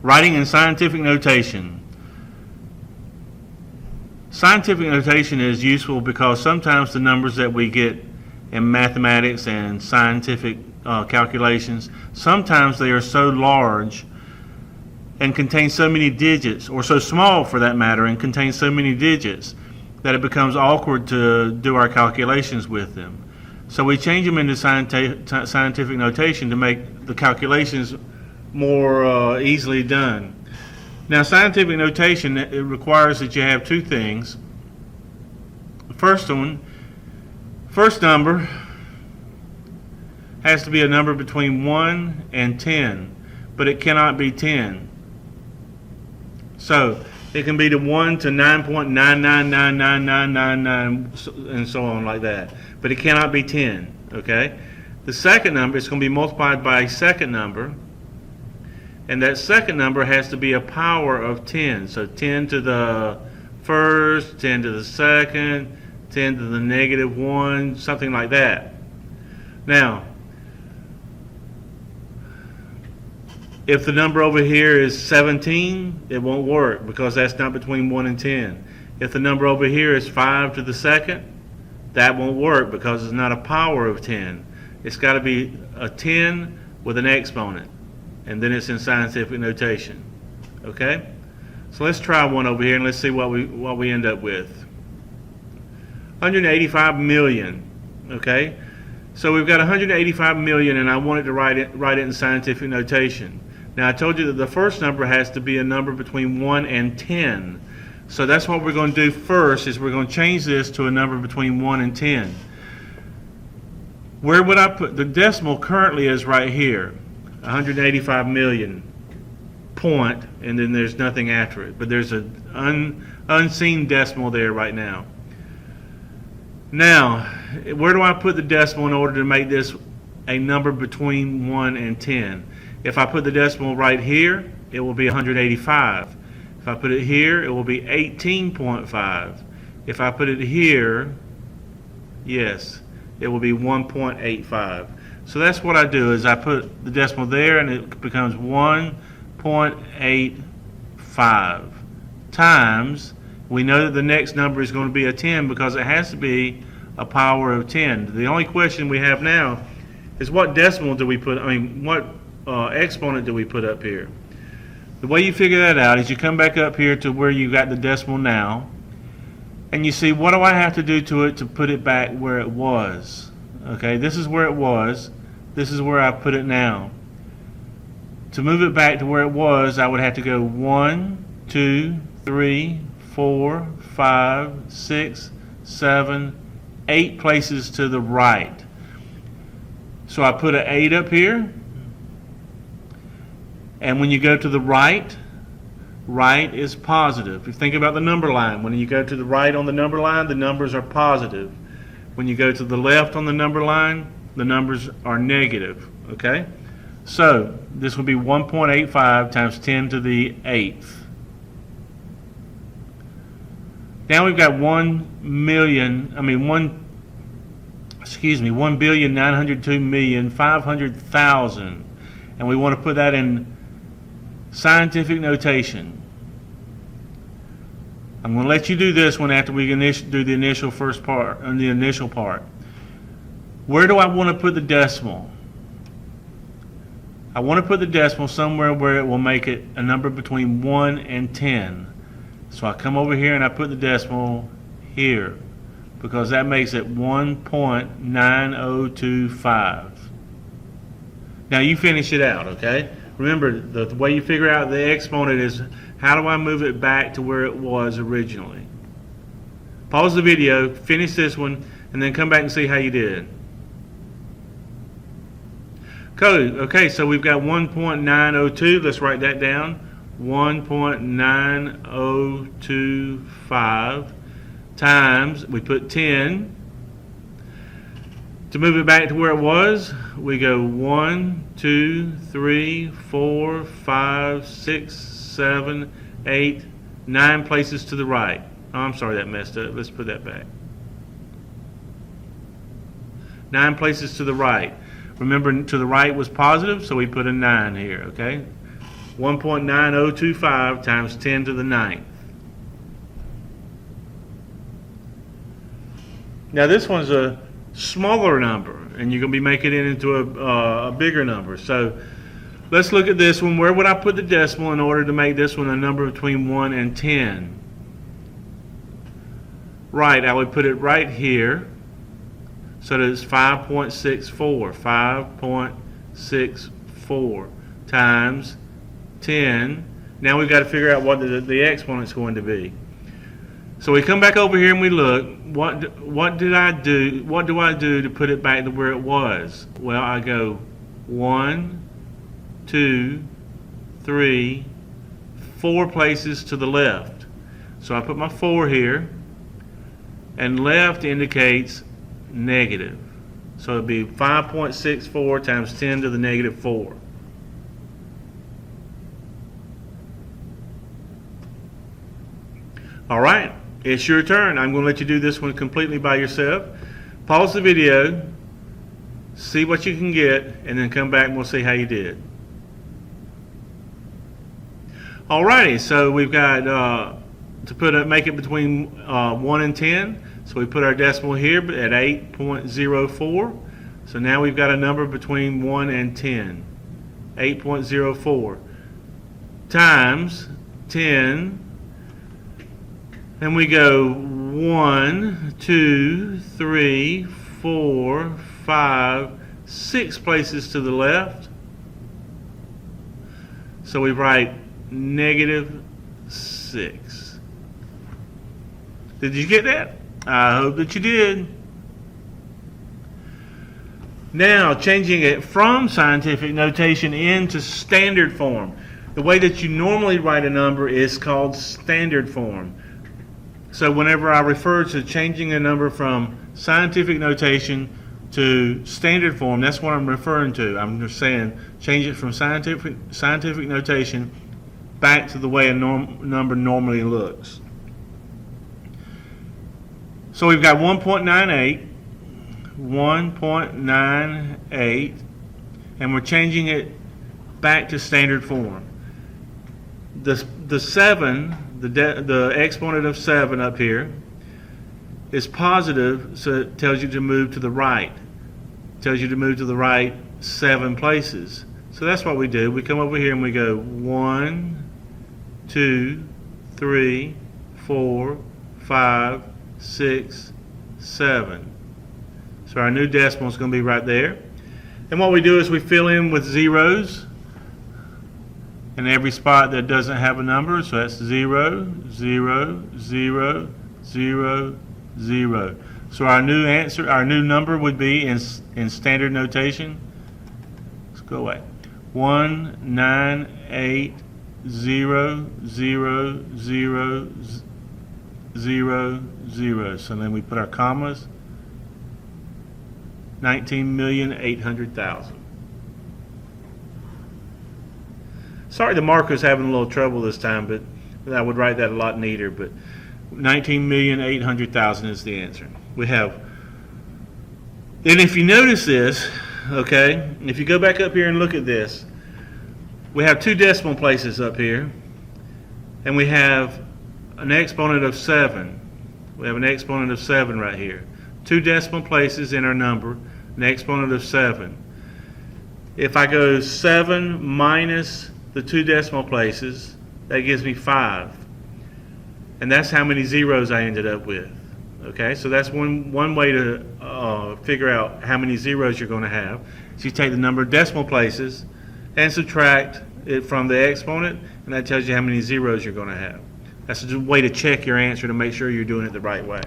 Writing in scientific notation. Scientific notation is useful because sometimes the numbers that we get in mathematics and scientific calculations, sometimes they are so large and contain so many digits, or so small for that matter, and contain so many digits that it becomes awkward to do our calculations with them. So we change them into scientific notation to make the calculations more easily done. Now, scientific notation, it requires that you have two things. The first number has to be a number between 1 and 10, but it cannot be 10. So it can be the 1 to 9.9999999 and so on like that, but it cannot be 10. Okay. The second number is going to be multiplied by a second number, and that second number has to be a power of 10. So 10 to the first, 10 to the second, 10 to the negative 1, something like that. Now, if the number over here is 17, it won't work because that's not between 1 and 10. If the number over here is 5 to the second, that won't work because it's not a power of 10. It's got to be a 10 with an exponent, and then it's in scientific notation. Okay? So let's try one over here and let's see what we end up with. 185 million. Okay? So we've got 185 million, and I wanted to write it in scientific notation. Now, I told you that the first number has to be a number between 1 and 10. So that's what we're going to do first, is we're going to change this to a number between 1 and 10. Where would I put the decimal? Currently is right here, 185 million point, and then there's nothing after it. But there's an unseen decimal there right now. Now, where do I put the decimal in order to make this a number between 1 and 10? If I put the decimal right here, it will be 185. If I put it here, it will be 18.5. If I put it here, yes, it will be 1.85. So that's what I do, is I put the decimal there and it becomes 1.85 times, we know that the next number is going to be a 10 because it has to be a power of 10. The only question we have now is what decimal do we put, what exponent do we put up here? The way you figure that out is you come back up here to where you got the decimal now, and you see, what do I have to do to it to put it back where it was? Okay, this is where it was. This is where I put it now. To move it back to where it was, I would have to go 1, 2, 3, 4, 5, 6, 7, 8 places to the right. So I put an 8 up here. And when you go to the right, right is positive. If you think about the number line, when you go to the right on the number line, the numbers are positive. When you go to the left on the number line, the numbers are negative. Okay? So this would be 1.85 times 10 to the 8th. Now we've got 1,902,500,000, and we want to put that in scientific notation. I'm going to let you do this one after we do the initial first part, and the initial part. Where do I want to put the decimal? I want to put the decimal somewhere where it will make it a number between 1 and 10. So I come over here and I put the decimal here, because that makes it 1.9025. Now you finish it out, okay? Remember, the way you figure out the exponent is, how do I move it back to where it was originally? Pause the video, finish this one, and then come back and see how you did. Okay, so we've got 1.902. Let's write that down. 1.9025 times, we put 10. To move it back to where it was, we go 1, 2, 3, 4, 5, 6, 7, 8, 9 places to the right. Oh, I'm sorry, that messed up. Let's put that back. 9 places to the right. Remember, to the right was positive, so we put a 9 here, okay? 1.9025 times 10 to the 9th. Now this one's a smaller number, and you're going to be making it into a bigger number. So let's look at this one. Where would I put the decimal in order to make this one a number between 1 and 10? Right, I would put it right here, so that it's 5.64. 5.64 times 10. Now we've got to figure out what the exponent's going to be. So we come back over here and we look. What did I do? What do I do to put it back to where it was? Well, I go 1, 2, 3, 4 places to the left. So I put my 4 here, and left indicates negative. So it'd be 5.64 times 10 to the negative 4. All right, it's your turn. I'm going to let you do this one completely by yourself. Pause the video, see what you can get, and then come back and we'll see how you did. Alrighty, so we've got to make it between 1 and 10. So we put our decimal here at 8.04. So now we've got a number between 1 and 10. 8.04 times 10. And we go 1, 2, 3, 4, 5, 6 places to the left. So we write -6. Did you get that? I hope that you did. Now, changing it from scientific notation into standard form. The way that you normally write a number is called standard form. So whenever I refer to changing a number from scientific notation to standard form, that's what I'm referring to. I'm just saying change it from scientific notation back to the way a number normally looks. So we've got 1.98, and we're changing it back to standard form. The 7, the exponent of 7 up here is positive, so it tells you to move to the right. It tells you to move to the right 7 places. So that's what we do. We come over here and we go 1, 2, 3, 4, 5, 6, 7. So our new decimal is going to be right there. And what we do is we fill in with zeros in every spot that doesn't have a number. So that's 0, 0, 0, 0, 0. So our new answer, our new number would be in standard notation. Let's go away. 198 0 0 0 0 0. So then we put our commas. 19,800,000. Sorry, the marker's having a little trouble this time, but I would write that a lot neater. But 19,800,000 is the answer. We have. And if you notice this, okay, if you go back up here and look at this, we have 2 decimal places up here, and we have an exponent of 7. We have an exponent of 7 right here. 2 decimal places in our number, an exponent of 7. If I go 7 minus the 2 decimal places, that gives me 5. And that's how many zeros I ended up with. Okay, so that's one way to figure out how many zeros you're going to have. So you take the number of decimal places and subtract it from the exponent, and that tells you how many zeros you're going to have. That's a way to check your answer to make sure you're doing it the right way.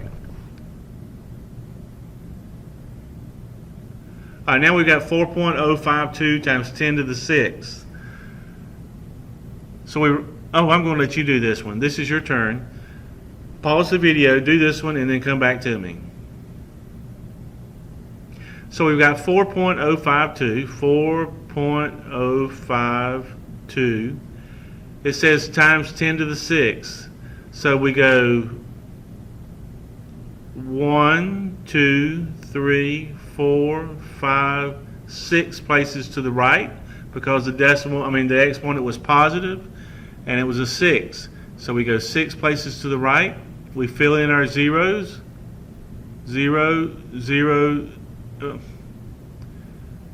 All right, now we've got 4.052 times 10 to the 6th. So I'm going to let you do this one. This is your turn. Pause the video, do this one, and then come back to me. So we've got 4.052, 4.052. It says times 10 to the 6th. So we go 1, 2, 3, 4, 5, 6 places to the right. because the the exponent was positive, and it was a 6. So we go 6 places to the right. We fill in our zeros. 0, 0,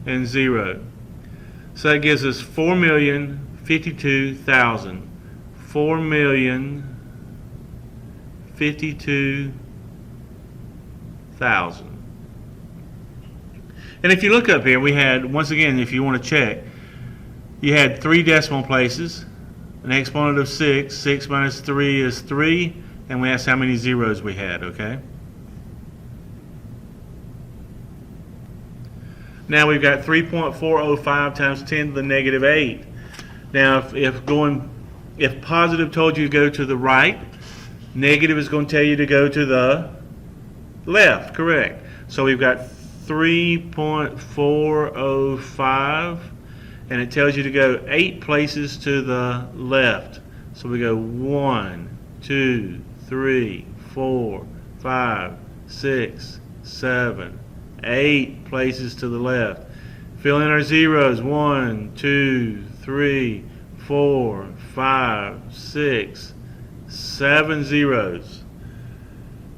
and 0. So that gives us 4,052,000. 4,052,000. And if you look up here, we had, once again, if you want to check, you had 3 decimal places, an exponent of 6. 6 minus 3 is 3, and we asked how many zeros we had, okay? Now we've got 3.405 times 10 to the negative 8. Now if positive told you to go to the right, negative is going to tell you to go to the left, correct? So we've got 3.405, and it tells you to go 8 places to the left. So we go 1, 2, 3, 4, 5, 6, 7, 8 places to the left. Fill in our zeros. 1, 2, 3, 4, 5, 6, 7 zeros.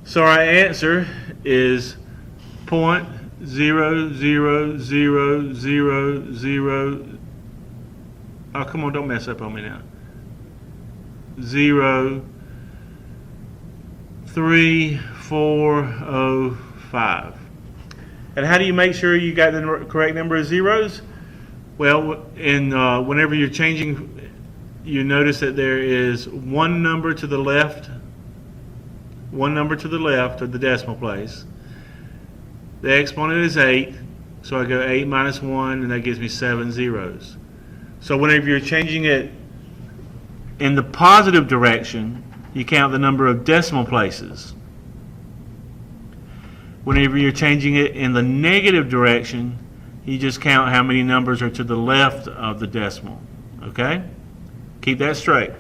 So our answer is 0.00000. Oh, come on, don't mess up on me now. 0.3405. And how do you make sure you got the correct number of zeros? Well, whenever you're changing, you notice that there is one number to the left of the decimal place. The exponent is 8, so I go 8 minus 1, and that gives me 7 zeros. So whenever you're changing it in the positive direction, you count the number of decimal places. Whenever you're changing it in the negative direction, you just count how many numbers are to the left of the decimal. Okay? Keep that straight.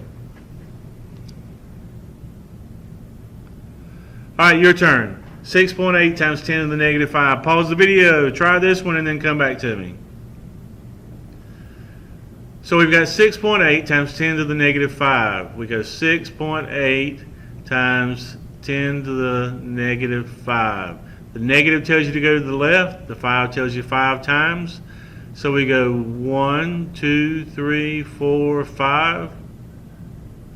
All right, your turn. 6.8 times 10 to the negative 5. Pause the video, try this one, and then come back to me. So we've got 6.8 times 10 to the negative 5. We go 6.8 times 10 to the negative 5. The negative tells you to go to the left. The 5 tells you 5 times. So we go 1, 2, 3, 4, 5.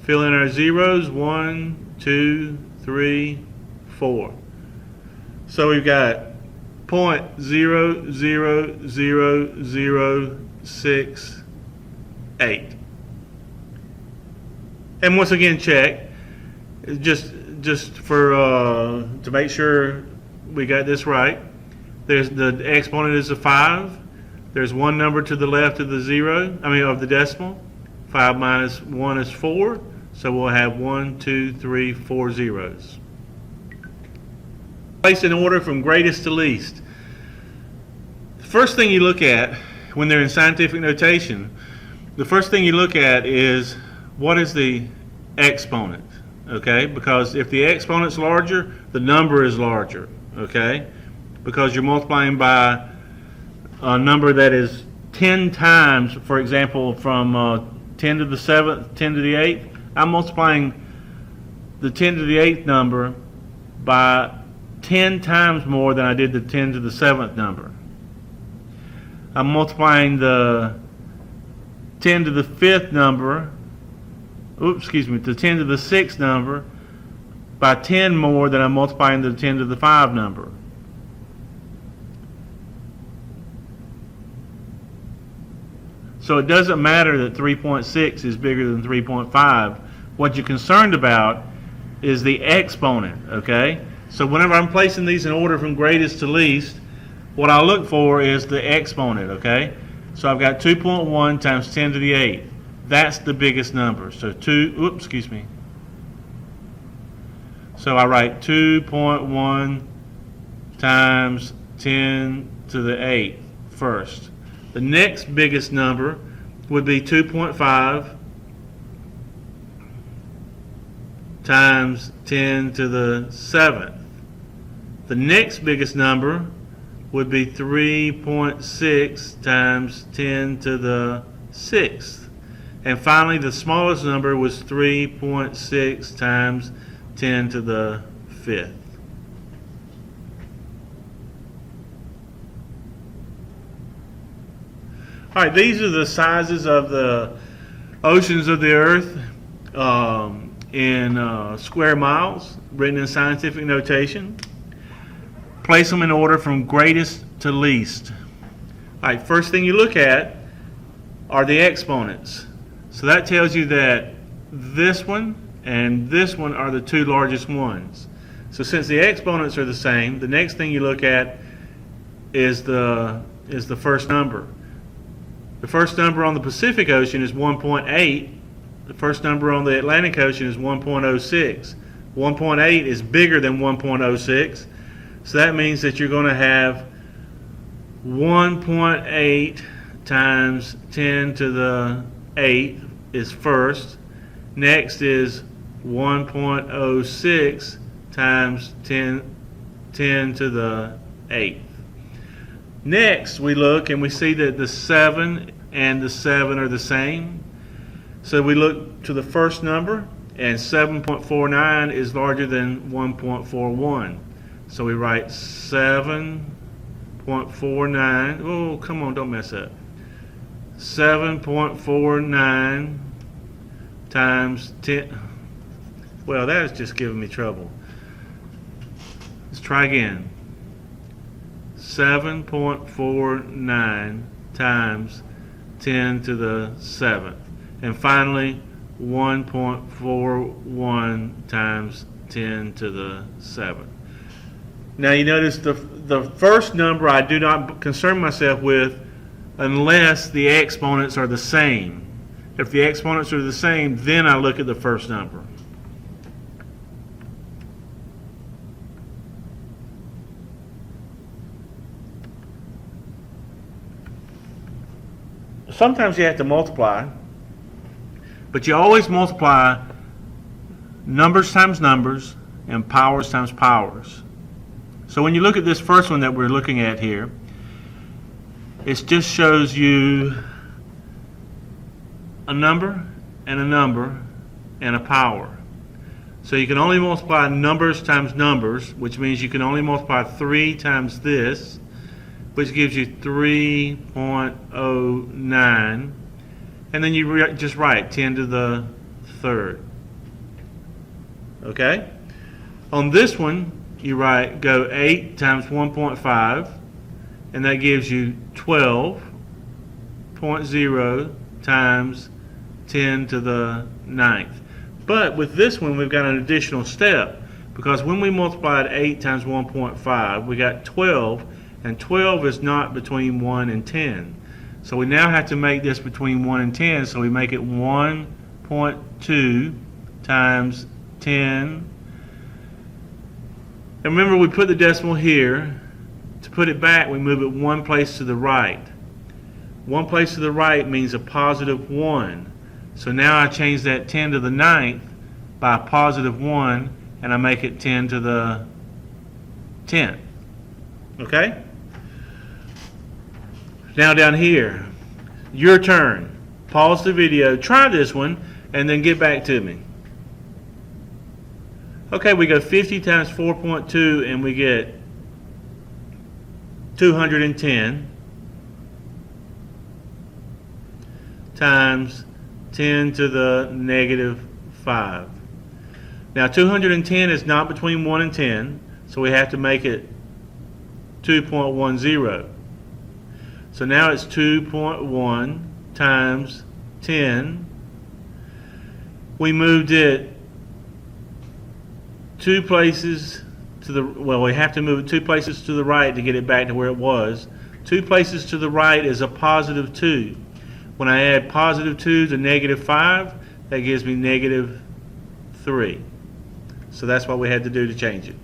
Fill in our zeros. 1, 2, 3, 4. So we've got 0.00068. And once again, check just for to make sure we got this right. There's the exponent is a 5. There's one number to the left of the of the decimal. 5 minus 1 is 4. So we'll have 1, 2, 3, 4 zeros. Placed in order from greatest to least. The first thing you look at when they're in scientific notation, the first thing you look at is what is the exponent, okay? Because if the exponent's larger, the number is larger, okay? Because you're multiplying by a number that is 10 times, for example, from 10 to the 7th, 10 to the 8th, I'm multiplying the 10 to the 8th number by 10 times more than I did the 10 to the 7th number. I'm multiplying the 10 to the 5th number, the 10 to the 6th number by 10 more than I'm multiplying the 10 to the 5 number. So it doesn't matter that 3.6 is bigger than 3.5. What you're concerned about is the exponent, okay? So whenever I'm placing these in order from greatest to least, what I look for is the exponent, okay? So I've got 2.1 times 10 to the 8th. That's the biggest number. So So I write 2.1 times 10 to the 8th first. The next biggest number would be 2.5 times 10 to the 7th. The next biggest number would be 3.6 times 10 to the 6th. And finally, the smallest number was 3.6 times 10 to the 5th. All right, these are the sizes of the oceans of the earth in square miles, written in scientific notation. Place them in order from greatest to least. All right, first thing you look at are the exponents. So that tells you that this one and this one are the two largest ones. So since the exponents are the same, the next thing you look at is the first number. The first number on the Pacific Ocean is 1.8. The first number on the Atlantic Ocean is 1.06. 1.8 is bigger than 1.06. So that means that you're going to have 1.8 times 10 to the 8th is first. Next is 1.06 times 10 to the 8th. Next, we look and we see that the 7 and the 7 are the same. So we look to the first number, and 7.49 is larger than 1.41. So we write 7.49. Oh, come on, don't mess up. 7.49 times 10. Well, that is just giving me trouble. Let's try again. 7.49 times 10 to the 7th. And finally, 1.41 times 10 to the 7th. Now you notice the first number I do not concern myself with unless the exponents are the same. If the exponents are the same, then I look at the first number. Sometimes you have to multiply, but you always multiply numbers times numbers and powers times powers. So when you look at this first one that we're looking at here, it just shows you a number and a power. So you can only multiply numbers times numbers, which means you can only multiply 3 times this, which gives you 3.09, and then you just write 10 to the 3rd. Okay? On this one, you go 8 times 1.5, and that gives you 12.0 times 10 to the 9th. But with this one, we've got an additional step, because when we multiplied 8 times 1.5, we got 12, and 12 is not between 1 and 10. So we now have to make this between 1 and 10, so we make it 1.2 times 10. And remember, we put the decimal here. To put it back, we move it one place to the right. One place to the right means a positive 1. So now I change that 10 to the 9th by a positive 1, and I make it 10 to the 10th. Okay? Now down here, your turn. Pause the video, try this one, and then get back to me. Okay, we go 50 times 4.2, and we get 210 times 10 to the negative 5. Now 210 is not between 1 and 10, so we have to make it 2.10. So now it's 2.1 times 10. We moved it 2 places to the, well, we have to move it 2 places to the right to get it back to where it was. 2 places to the right is a positive 2. When I add positive 2 to negative 5, that gives me negative 3. So that's what we had to do to change it.